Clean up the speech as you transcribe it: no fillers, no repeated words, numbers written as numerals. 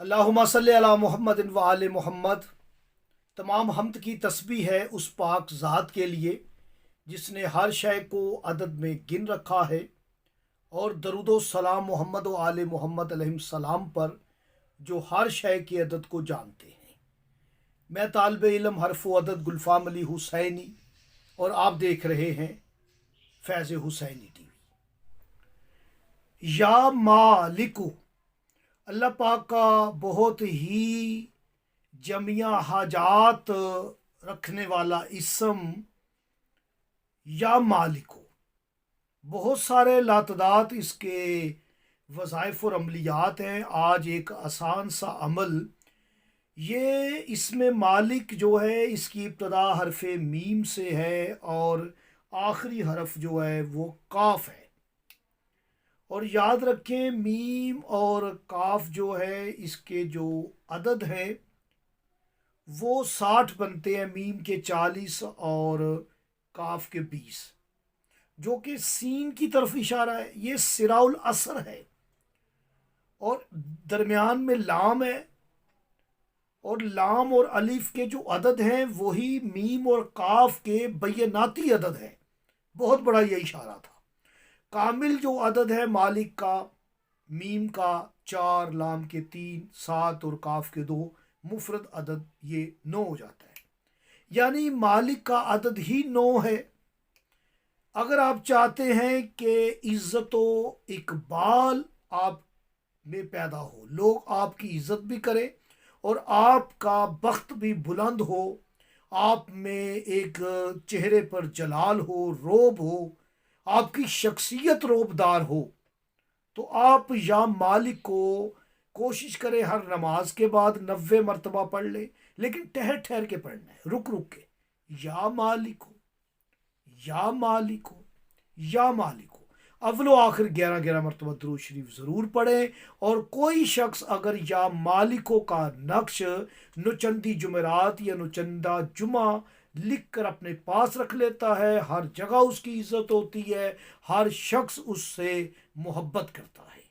اللہم صلی علی محمد و آل محمد۔ تمام حمد کی تسبیح ہے اس پاک ذات کے لیے جس نے ہر شے کو عدد میں گن رکھا ہے، اور درود و سلام محمد و آل محمد علیہ السلام پر جو ہر شے کے عدد کو جانتے ہیں۔ میں طالب علم حرف و عدد گلفام علی حسینی، اور آپ دیکھ رہے ہیں فیض حسینی ٹی وی۔ یا مالکو، اللہ پاک کا بہت ہی جمعیہ حاجات رکھنے والا اسم یا مالکو، بہت سارے لاتعداد اس کے وظائف اور عملیات ہیں۔ آج ایک آسان سا عمل، یہ اسم مالک جو ہے اس کی ابتدا حرف میم سے ہے اور آخری حرف جو ہے وہ کاف ہے، اور یاد رکھیں میم اور کاف جو ہے اس کے جو عدد ہیں وہ 60 بنتے ہیں، میم کے 40 اور کاف کے 20، جو کہ سین کی طرف اشارہ ہے۔ یہ سراء العصر ہے، اور درمیان میں لام ہے، اور لام اور الف کے جو عدد ہیں وہی میم اور کاف کے بیناتی عدد ہیں۔ بہت بڑا یہ اشارہ تھا۔ کامل جو عدد ہے مالک کا، میم کا 4، لام کے 3، 7 اور کاف کے 2، مفرد عدد یہ 9 ہو جاتا ہے، یعنی مالک کا عدد ہی 9 ہے۔ اگر آپ چاہتے ہیں کہ عزت و اقبال آپ میں پیدا ہو، لوگ آپ کی عزت بھی کریں اور آپ کا بخت بھی بلند ہو، آپ میں ایک چہرے پر جلال ہو، روب ہو، آپ کی شخصیت روبدار ہو، تو آپ یا مالک کو کوشش کریں ہر نماز کے بعد 90 مرتبہ پڑھ لیں، لیکن ٹھہر ٹھہر کے پڑھنا ہے، رک رک کے۔ یا مالک ہو، یا مالک ہو، یا مالک ہو، اول و آخر 11 مرتبہ درود شریف ضرور پڑھیں۔ اور کوئی شخص اگر یا مالکو کا نقش نچندی جمعرات یا نچندہ جمعہ لکھ کر اپنے پاس رکھ لیتا ہے، ہر جگہ اس کی عزت ہوتی ہے، ہر شخص اس سے محبت کرتا ہے۔